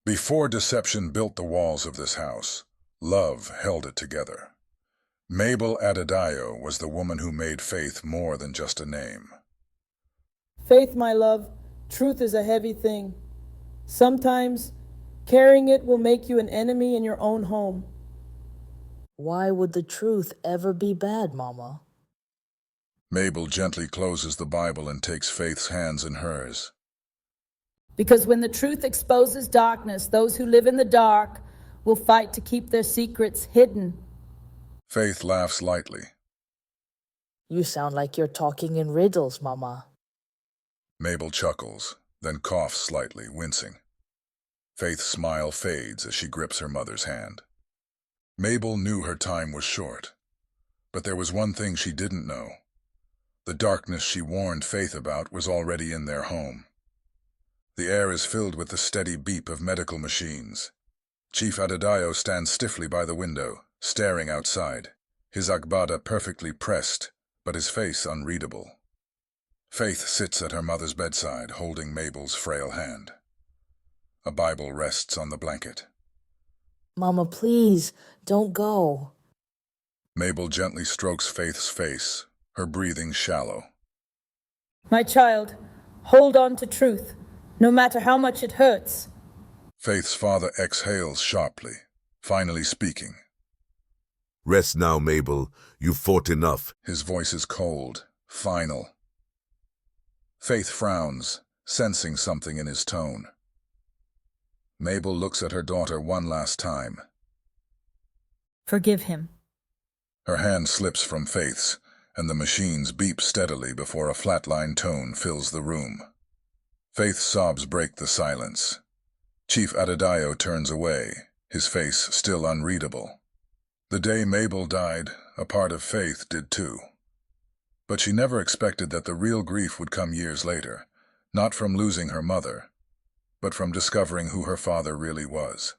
Before deception built the walls of this house, love held it together. Mabel Adedayo was the woman who made Faith more than just a name. Faith, my love, truth is a heavy thing. Sometimes carrying it will make you an enemy in your own home. Why would the truth ever be bad, Mama? Mabel gently closes the Bible and takes Faith's hands in hers. Because when the truth exposes darkness, those who live in the dark will fight to keep their secrets hidden. Faith laughs lightly. You sound like you're talking in riddles, Mama. Mabel chuckles, then coughs slightly, wincing. Faith's smile fades as she grips her mother's hand. Mabel knew her time was short, but there was one thing she didn't know. The darkness she warned Faith about was already in their home. The air is filled with the steady beep of medical machines. Chief Adedayo stands stiffly by the window, staring outside, his agbada perfectly pressed, but his face unreadable. Faith sits at her mother's bedside, holding Mabel's frail hand. A Bible rests on the blanket. Mama, please, don't go. Mabel gently strokes Faith's face, her breathing shallow. My child, hold on to truth, no matter how much it hurts. Faith's father exhales sharply, finally speaking. Rest now, Mabel. You've fought enough. His voice is cold, final. Faith frowns, sensing something in his tone. Mabel looks at her daughter one last time. Forgive him. Her hand slips from Faith's, and the machines beep steadily before a flatline tone fills the room. Faith's sobs break the silence. Chief Adedayo turns away, his face still unreadable. The day Mabel died, a part of Faith did too. But she never expected that the real grief would come years later, not from losing her mother, but from discovering who her father really was.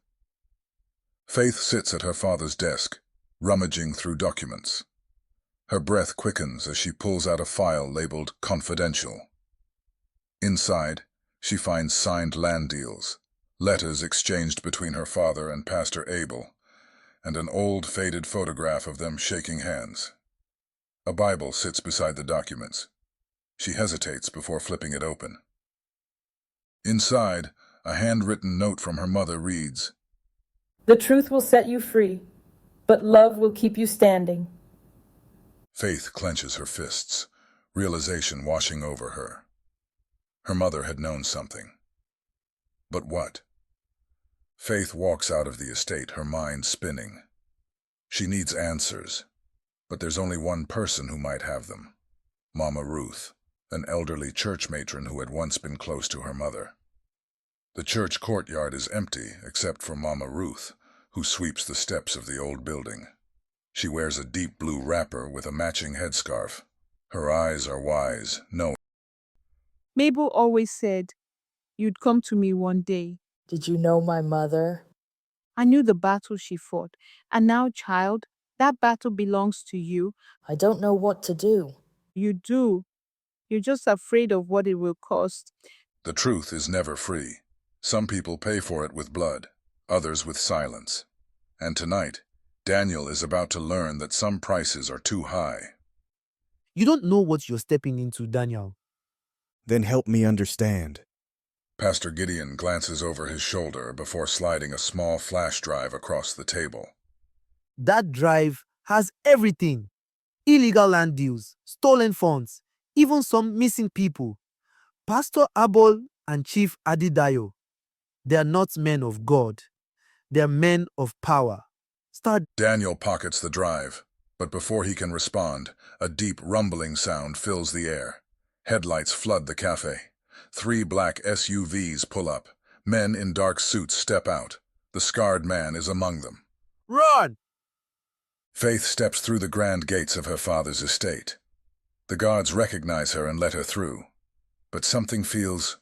Faith sits at her father's desk, rummaging through documents. Her breath quickens as she pulls out a file labeled Confidential. Inside, she finds signed land deals, letters exchanged between her father and Pastor Abel, and an old, faded photograph of them shaking hands. A Bible sits beside the documents. She hesitates before flipping it open. Inside, a handwritten note from her mother reads, The truth will set you free, but love will keep you standing. Faith clenches her fists, realization washing over her. Her mother had known something. But what? Faith walks out of the estate, her mind spinning. She needs answers, but there's only one person who might have them. Mama Ruth, an elderly church matron who had once been close to her mother. The church courtyard is empty except for Mama Ruth, who sweeps the steps of the old building. She wears a deep blue wrapper with a matching headscarf. Her eyes are wise, knowing. Mabel always said, you'd come to me one day. Did you know my mother? I knew the battle she fought. And now, child, that battle belongs to you. I don't know what to do. You do. You're just afraid of what it will cost. The truth is never free. Some people pay for it with blood, others with silence. And tonight, Daniel is about to learn that some prices are too high. You don't know what you're stepping into, Daniel. Then help me understand. Pastor Gideon glances over his shoulder before sliding a small flash drive across the table. That drive has everything. Illegal land deals, stolen funds, even some missing people. Pastor Abel and Chief Adedayo, they are not men of God. They are men of power. Daniel pockets the drive, but before he can respond, a deep rumbling sound fills the air. Headlights flood the cafe. 3 black SUVs pull up. Men in dark suits step out. The scarred man is among them. Run! Faith steps through the grand gates of her father's estate. The guards recognize her and let her through. But something feels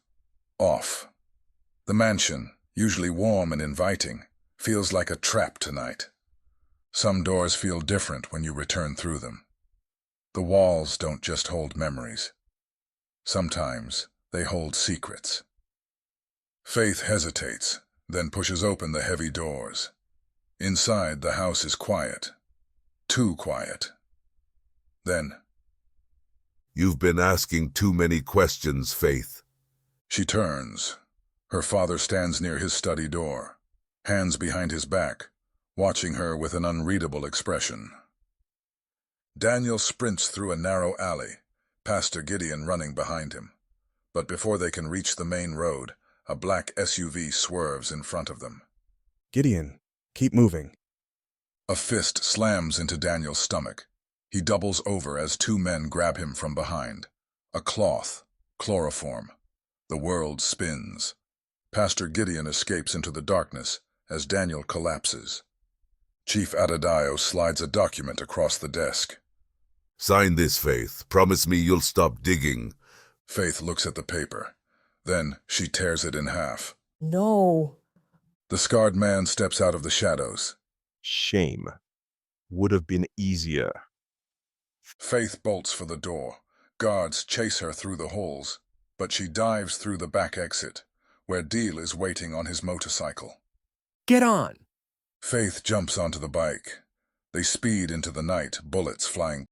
off. The mansion, usually warm and inviting, feels like a trap tonight. Some doors feel different when you return through them. The walls don't just hold memories. Sometimes they hold secrets. Faith hesitates, then pushes open the heavy doors. Inside, the house is quiet. Too quiet. Then, You've been asking too many questions, Faith. she turns. Her father stands near his study door, hands behind his back, watching her with an unreadable expression. Daniel sprints through a narrow alley, Pastor Gideon running behind him. But before they can reach the main road, a black SUV swerves in front of them. Gideon, keep moving. A fist slams into Daniel's stomach. He doubles over as two men grab him from behind. A cloth, chloroform. The world spins. Pastor Gideon escapes into the darkness as Daniel collapses. Chief Adedayo slides a document across the desk. Sign this, Faith. Promise me you'll stop digging. Faith looks at the paper. Then she tears it in half. No. The scarred man steps out of the shadows. Shame. Would have been easier. Faith bolts for the door. Guards chase her through the halls, but she dives through the back exit, where Deal is waiting on his motorcycle. Get on! Faith jumps onto the bike. They speed into the night, bullets flying